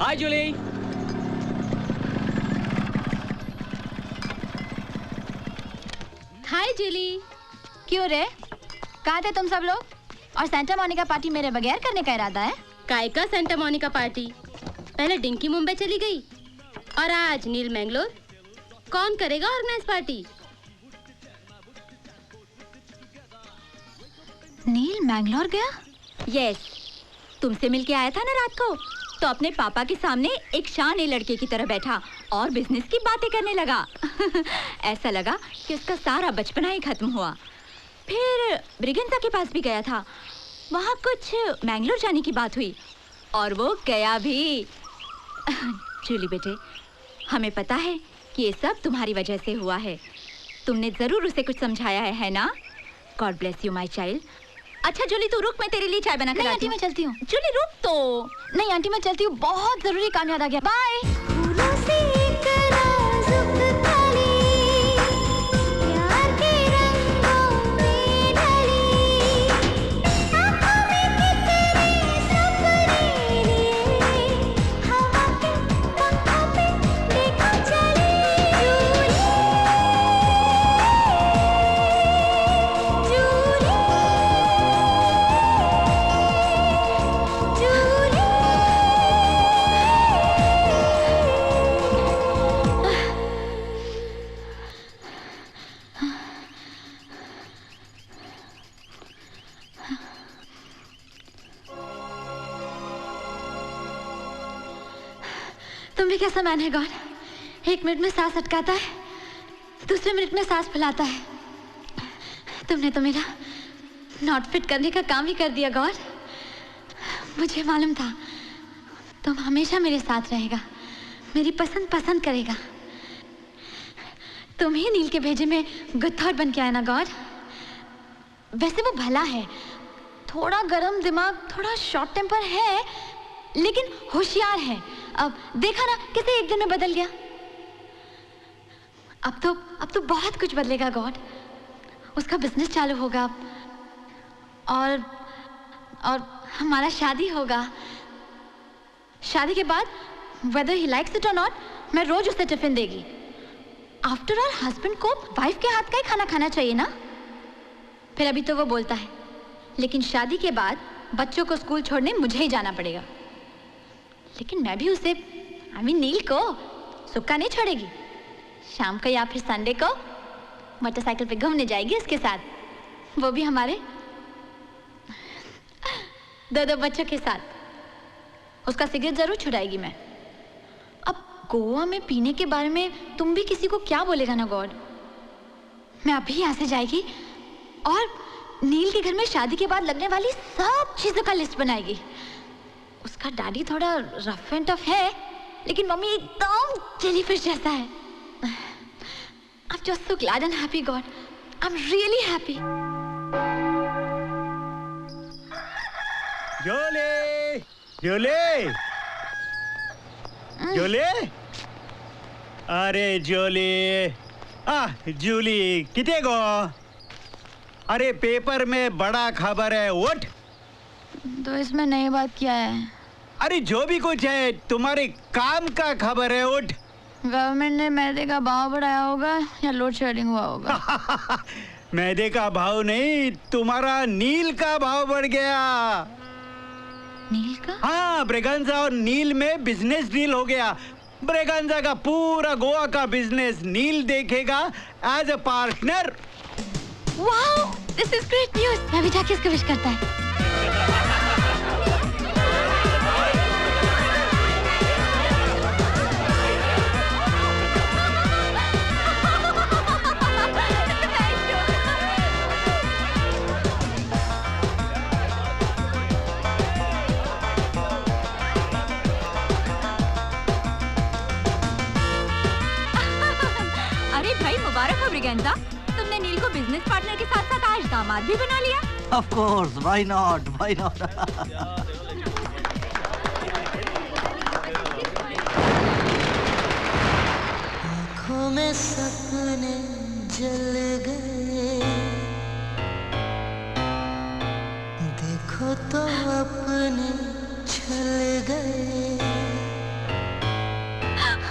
हाय जूली। हाय जूली। क्यों रे, कहाँ थे तुम सब लोग? और सेंटा मोनिका पार्टी मेरे बगैर करने का इरादा है? काय का सेंटा मोनिका पार्टी? पहले डिंकी मुंबई चली गई और आज नील मैंगलोर। कौन करेगा ऑर्गेनाइज पार्टी? नील मैंगलोर गया? यस, तुमसे मिलके आया था ना रात को, तो अपने पापा के सामने एक शाने लड़के की तरह बैठा और बिजनेस की बातें करने लगा। ऐसा लगा कि उसका सारा बचपना ही खत्म हुआ। फिर ब्रिगेंजा के पास भी गया था, वहाँ कुछ मैंगलोर जाने की बात हुई और वो गया भी। जूली बेटे, हमें पता है कि ये सब तुम्हारी वजह से हुआ है। तुमने जरूर उसे कुछ समझाया है ना? God bless you my child. अच्छा जूली तू रुक, मैं तेरे लिए चाय बना कर नहीं आंटी, मैं चलती हूँ। जूली रुक तो। नहीं आंटी, मैं चलती हूँ, बहुत जरूरी काम याद आ गया। बाय। तुम भी कैसा मैन है गॉड? एक मिनट में सांस अटकाता है, दूसरे मिनट में सांस फैलाता है। तुमने तो मेरा नॉट फिट करने का काम ही कर दिया गॉड। मुझे मालूम था तुम हमेशा मेरे साथ रहेगा, मेरी पसंद पसंद करेगा। तुम ही नील के भेजे में गुड थॉट बन के आया ना गॉड। वैसे वो भला है, थोड़ा गरम दिमाग, थोड़ा शॉर्ट टेम्पर है, लेकिन होशियार है। अब देखा ना कैसे एक दिन में बदल गया। अब तो बहुत कुछ बदलेगा गॉड। उसका बिजनेस चालू होगा और हमारा शादी होगा। शादी के बाद whether he likes it or not, मैं रोज उसे टिफिन देगी। आफ्टर ऑल हस्बैंड को वाइफ के हाथ का ही खाना खाना चाहिए ना। फिर अभी तो वो बोलता है, लेकिन शादी के बाद बच्चों को स्कूल छोड़ने मुझे ही जाना पड़ेगा। लेकिन मैं भी उसे नील को सुक्का नहीं छोड़ेगी। शाम को या फिर संडे को मोटरसाइकिल पे घूमने जाएगी उसके साथ, वो भी हमारे दो बच्चों के साथ। उसका सिगरेट जरूर छुड़ाएगी मैं। अब गोवा में पीने के बारे में तुम भी किसी को क्या बोलेगा ना गॉड। मैं अभी यहाँ से जाएगी और नील के घर में शादी के बाद लगने वाली सब चीजों का लिस्ट बनाएगी। उसका डैडी थोड़ा रफ एंड टफ है, लेकिन मम्मी एकदम जेलीफिश जैसा है। I'm just so glad and happy, God. I'm really happy. Jolie! Jolie! Jolie! अरे जोली, जूली किथे गो? अरे पेपर में बड़ा खबर है, उठ। तो इसमें नई बात क्या है? अरे जो भी कुछ है, तुम्हारे काम का खबर है, उठ। गवर्नमेंट ने मैदे का भाव बढ़ाया होगा या लोड शेडिंग हुआ होगा? मैदे का भाव नहीं, तुम्हारा नील का भाव बढ़ गया। नील का? हाँ, ब्रेगेंजा और नील में बिजनेस डील हो गया। ब्रेगेंजा का पूरा गोवा का बिजनेस नील देखेगा as a partner. Wow, this is great news. मैं भी जाके इसको विश करता है। मुबारक हो ब्रिगेंजा, तुमने नील को बिजनेस पार्टनर के साथ साथ आज दामाद भी बना लिया। Of course, why not? Why not? आँखों में सपने जल गए, देखो तो अपने छल गए।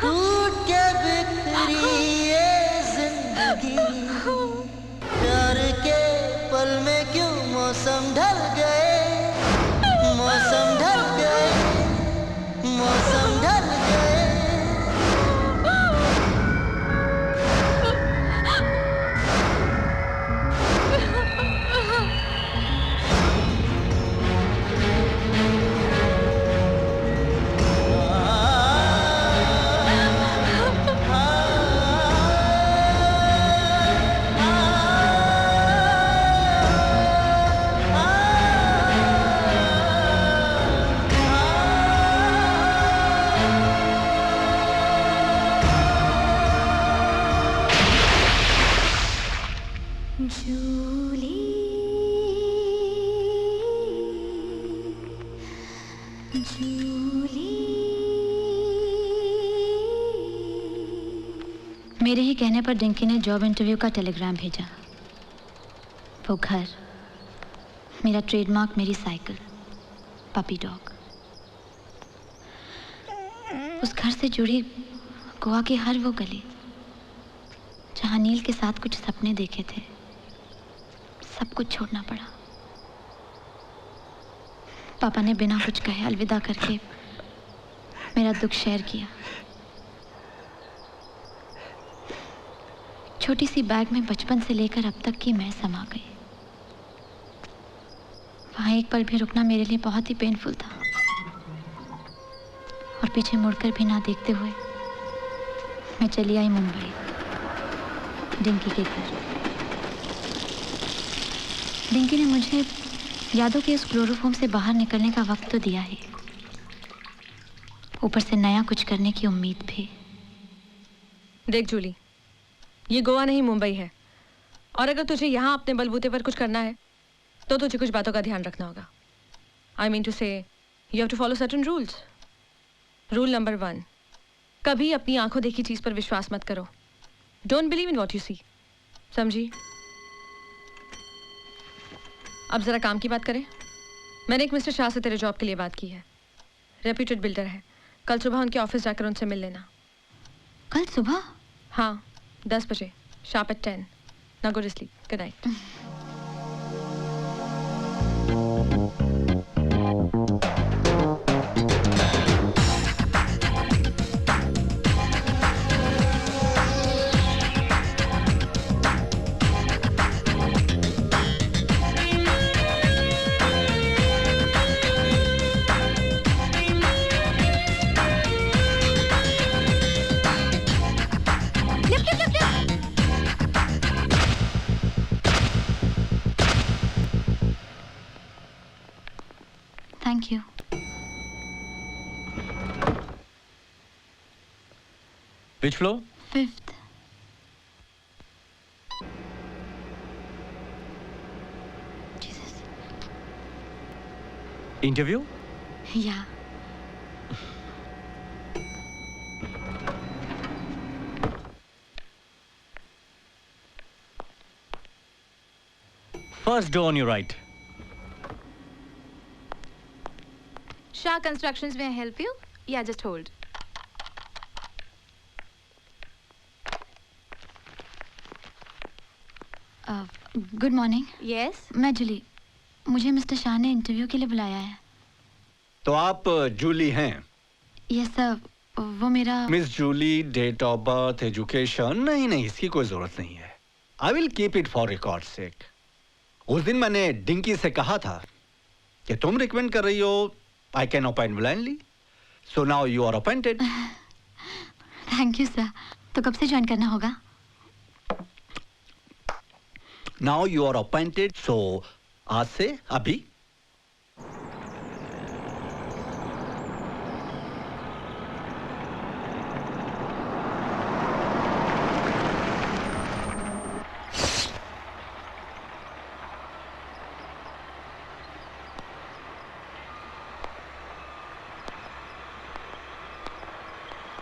टूट के बिखरी ये जिंदगी, प्यार के पल में क्यों मौसम ढल गए, मौसम ढल गए, मौसम ढल गए। मेरे ही कहने पर डिंकी ने जॉब इंटरव्यू का टेलीग्राम भेजा। वो घर, मेरा ट्रेडमार्क, मेरी साइकिल, पपी डॉग, उस घर से जुड़ी गोवा की हर वो गली जहां नील के साथ कुछ सपने देखे थे, सब कुछ छोड़ना पड़ा। पापा ने बिना कुछ कहे अलविदा करके मेरा दुख शेयर किया। छोटी सी बैग में बचपन से लेकर अब तक की मैं समा गई। वहां एक पल भी रुकना मेरे लिए बहुत ही पेनफुल था, और पीछे मुड़कर भी ना देखते हुए मैं चली आई मुंबई, डिंकी के घर। डिंकी ने मुझे यादों के उस क्लोरोफॉर्म से बाहर निकलने का वक्त तो दिया ही, ऊपर से नया कुछ करने की उम्मीद भी। देख जूली, ये गोवा नहीं मुंबई है, और अगर तुझे यहाँ अपने बलबूते पर कुछ करना है तो तुझे कुछ बातों का ध्यान रखना होगा। I mean to say you have to follow certain rules. Rule number 1, कभी अपनी आंखों देखी चीज पर विश्वास मत करो। Don't believe in what you see. समझी? अब जरा काम की बात करें। मैंने एक मिस्टर शाह से तेरे जॉब के लिए बात की है। रेप्यूटेड बिल्डर है। कल सुबह उनके ऑफिस जाकर उनसे मिल लेना। कल सुबह? हाँ, 10 बजे, sharp at 10. Now go to sleep. Good night. Thank you. Which floor? 5th. Jesus. Interview? Yeah. First door on your right. Shah Constructions, may I help you? Yeah, just hold. Good morning. Yes? मैं जूली, मुझे mister Shah ने interview के लिए बुलाया है। तो आप जूली हैं? यस सर, वो मेरा miss Julie, date of birth, education? नहीं, इसकी कोई जरूरत नहीं है। I will keep it for record sake. उस दिन मैंने डिंकी से कहा था कि तुम रिकमेंड कर रही हो, I can appoint blindly. So now you are appointed. Thank you sir. तो कब से ज्वाइन करना होगा? Now you are appointed. So आज से, अभी।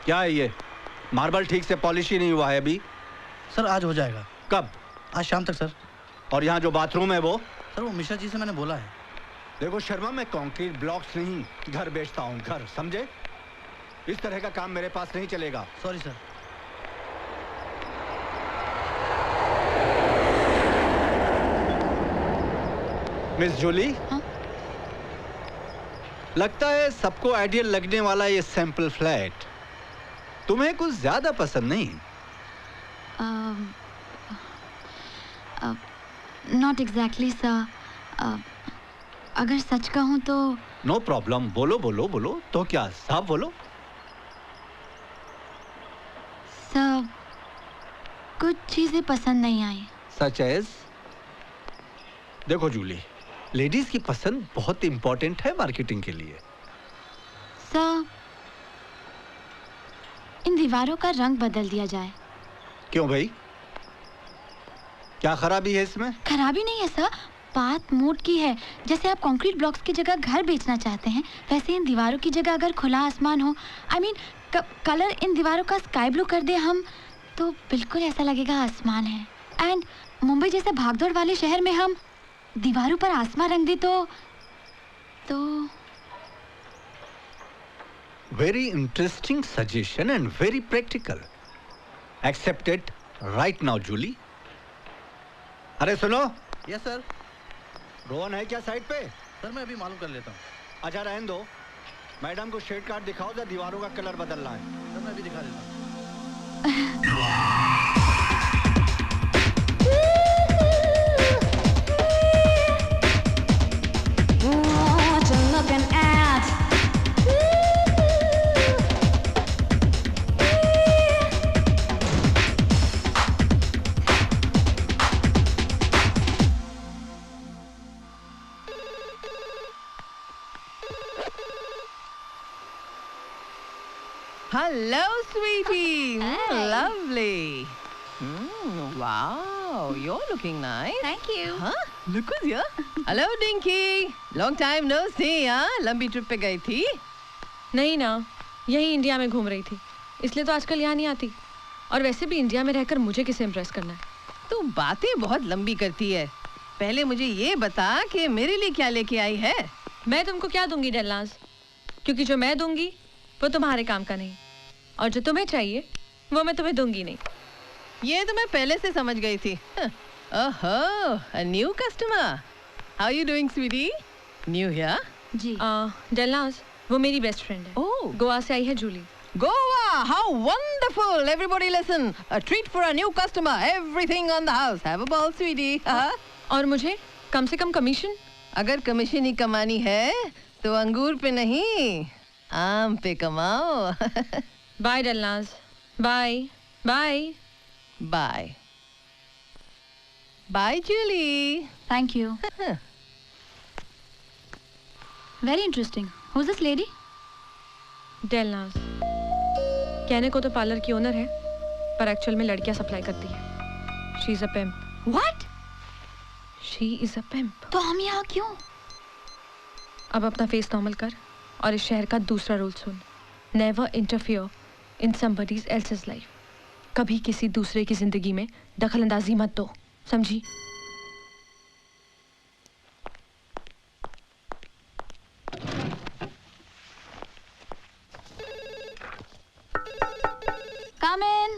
क्या है ये? मार्बल ठीक से पॉलिश ही नहीं हुआ है अभी। सर आज हो जाएगा। कब? आज शाम तक सर। और यहाँ जो बाथरूम है वो? सर वो मिश्रा जी से मैंने बोला है। देखो शर्मा, मैं कंक्रीट ब्लॉक्स नहीं घर बेचता हूँ, घर, समझे? इस तरह का काम मेरे पास नहीं चलेगा। Sorry sir. मिस जूली, हाँ? लगता है सबको आइडियल लगने वाला ये सैंपल फ्लैट तुम्हें कुछ ज्यादा पसंद नहीं। Not exactly sir. अगर सच कहूँ तो नो प्रॉब्लम, बोलो बोलो बोलो। तो क्या, साफ बोलो। सर, कुछ चीजें पसंद नहीं आई। Such as? देखो जूली, लेडीज की पसंद बहुत इंपॉर्टेंट है मार्केटिंग के लिए। सर, इन दीवारों का रंग बदल दिया जाए। क्यों भाई, क्या खराबी है इसमें? खराबी नहीं है सर, बात मूड की है। जैसे आप कंक्रीट ब्लॉक्स की जगह घर बेचना चाहते हैं, वैसे इन दीवारों की जगह अगर खुला आसमान हो, आई मीन कलर इन दीवारों का स्काई ब्लू कर दे हम, तो बिल्कुल ऐसा लगेगा आसमान है। एंड मुंबई जैसे भागदौड़ वाले शहर में हम दीवारों पर आसमान रंग दे तो very interesting suggestion and very practical. Accepted right now Julie. अरे सुनो। Yes sir. रोहन है क्या साइड पे? सर मैं अभी मालूम कर लेता हूँ। अच्छा रहने दो, मैडम को शेड कार्ड दिखाओ, जरा दीवारों का कलर बदलना है। सर मैं अभी दिखा देता हूँ। Hello, sweetie. Lovely. Wow, you're looking nice. Thank you. Huh? Look who's here. Hello, Dinky. Long time no see, हाँ? लंबी ट्रिप पे गई थी? नहीं ना, यही इंडिया में घूम रही थी, इसलिए तो आजकल यहाँ नहीं आती। और वैसे भी इंडिया में रहकर मुझे किसे इम्प्रेस करना है। तू बातें बहुत लंबी करती है। पहले मुझे ये बता कि मेरे लिए क्या लेके आई है? मैं तुमको क्या दूंगी डेल्लास, क्योंकि जो मैं दूंगी वो तुम्हारे काम का नहीं, और जो तुम्हें चाहिए वो मैं तुम्हें दूंगी नहीं। ये तो मैं पहले से समझ गई थी। ओहो, a new customer. How you doing, sweetie? New here? जी। डेल्लास, वो मेरी बेस्ट फ्रेंड है। Oh. गोवा से आई है Jully. Goa, how wonderful! Everybody listen. A treat for a new customer. Everything on the house. Have a ball, sweetie. और मुझे कम से कम commission? अगर commission ही कमानी है तो अंगूर पे नहीं, आम पे कमाओ। Bye Dallas, bye bye bye bye Julie. Thank you. Very interesting. Who's this lady? Dallas, कहने को तो पार्लर की ओनर है, पर एक्चुअल में लड़कियां सप्लाई करती है। She is a pimp. What? She is a pimp. तो हम यहाँ क्यों? अब अपना फेस नॉर्मल कर और इस शहर का दूसरा rule soon. Never interfere in somebody else's life. कभी किसी दूसरे की जिंदगी में दखलंदाजी मत दो, समझी? Come in.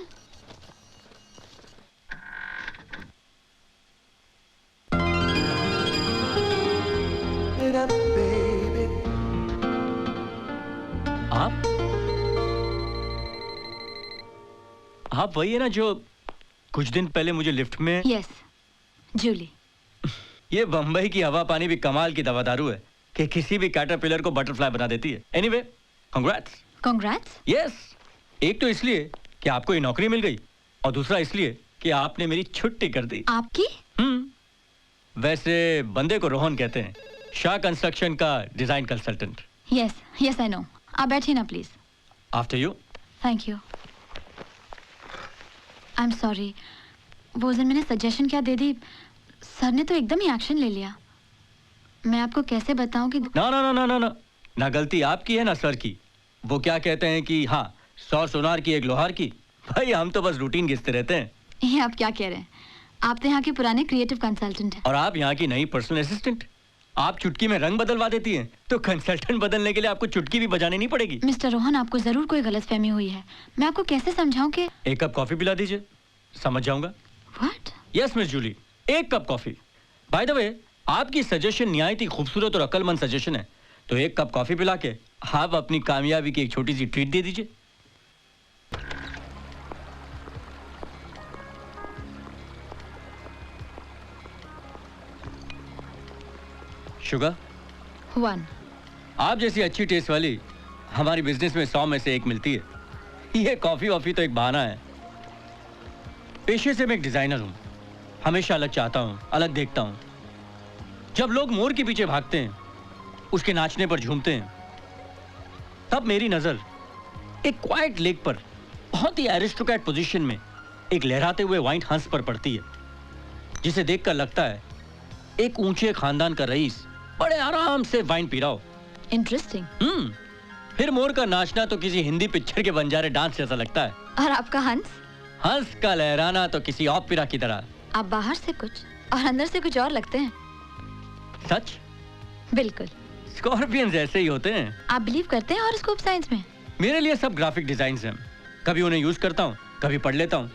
आप वही है ना जो कुछ दिन पहले मुझे लिफ्ट में? Yes, जूली। ये बम्बई की हवा पानी भी कमाल की दवा दारू है कि किसी भी कैटरपिलर को बटरफ्लाई बना देती है। Anyway, congrats. Congrats. यस, एक तो इसलिए कि आपको ये नौकरी मिल गई, और दूसरा इसलिए कि आपने मेरी छुट्टी कर दी। आपकी? वैसे बंदे को रोहन कहते हैं, शाह कंस्ट्रक्शन का design consultant. Yes, yes I know. आप बैठिए ना please. After you. Thank you. I am sorry, वो दिन मैंने सजेशन क्या दे दी, सर ने तो एकदम ही एक्शन ले लिया। मैं आपको कैसे बताऊं कि ना ना ना ना ना ना ना गलती आपकी है ना सर की। वो क्या कहते हैं कि हाँ, 100 सोनार की एक लोहार की। भाई हम तो बस रूटीन घिसते रहते हैं। ये आप क्या कह रहे हैं? आप तो यहाँ के पुराने क्रिएटिव कंसल्टेंट हैं। और आप यहाँ की नई पर्सनल असिस्टेंट। आप चुटकी में रंग बदलवा देती हैं, तो कंसल्टेंट बदलने के लिए आपको चुटकी भी बजानी नहीं पड़ेगी। मिस्टर रोहन, आपको जरूर कोई गलतफहमी हुई है। मैं आपको कैसे समझाऊं कि एक कप कॉफी पिला दीजिए, समझ जाऊंगा। व्हाट? यस मिस जूली, एक cup coffee. By the way, आपकी सजेशन निहायत ही खूबसूरत और अक्लमंद सजेशन है, तो एक कप कॉफी पिला के आप अपनी कामयाबी की एक छोटी सी ट्रीट दे दीजिए। शुगर 1। आप जैसी अच्छी टेस्ट वाली हमारी बिजनेस में 100 में से 1 मिलती है। ये कॉफी वॉफी तो एक बहाना है। पेशे से मैं एक डिजाइनर हूं, हमेशा अलग चाहता हूं, अलग देखता हूं। जब लोग मोर के पीछे भागते हैं, उसके नाचने पर झूमते हैं, तब मेरी नजर एक क्वाइट लेक पर बहुत ही एरिस्टोक्रेट पोजीशन में एक लहराते हुए व्हाइट हंस पर पड़ती है, जिसे देखकर लगता है एक ऊंचे खानदान का रईस बड़े आराम से वाइन पी रहा हो। इंटरेस्टिंग। फिर मोर का नाचना तो किसी हिंदी पिक्चर के बंजारे डांस जैसा लगता है। और आपका हंस? हंस का लहराना तो किसी ओपेरा की तरह। आप बाहर से कुछ और अंदर से कुछ और लगते हैं। सच? बिल्कुल। स्कॉर्पियंस ऐसे ही होते हैं। आप बिलीव करते हैं हॉरोस्कोप साइंस में? मेरे लिए सब ग्राफिक डिजाइन्स हैं, कभी उन्हें यूज करता हूँ, कभी पढ़ लेता हूँ।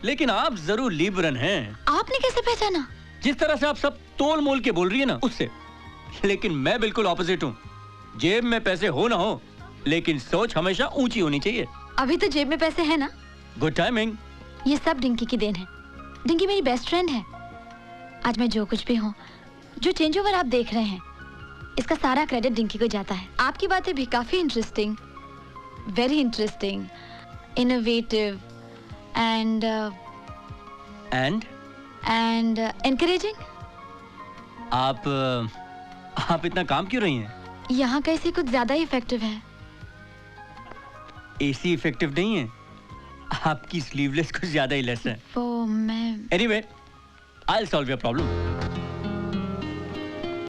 लेकिन आप जरूर लिब्रन हैं। आपने कैसे पहचाना? जिस तरह से आप सब तोल मोल के बोल रही है ना, उससे। लेकिन मैं बिल्कुल ऑपोजिट हूँ। जेब में पैसे हो ना हो, लेकिन सोच हमेशा ऊंची होनी चाहिए। अभी तो जेब में पैसे है ना। Good timing. ये सब डिंकी की देन है। डिंकी मेरी बेस्ट फ्रेंड है। आज मैं जो कुछ भी हूँ, जो चेंज ओवर आप देख रहे हैं, इसका सारा क्रेडिट डिंकी को जाता है। आपकी बातें भी काफी interesting, very interesting, innovative and encouraging. आप इतना काम क्यों रही हैं? यहाँ का एसी कुछ ज्यादा ही इफेक्टिव है। एसी इफेक्टिव नहीं है, आपकी स्लीवलेस कुछ ज्यादा ही लेस है। वो मैं anyway, I will solve your problem.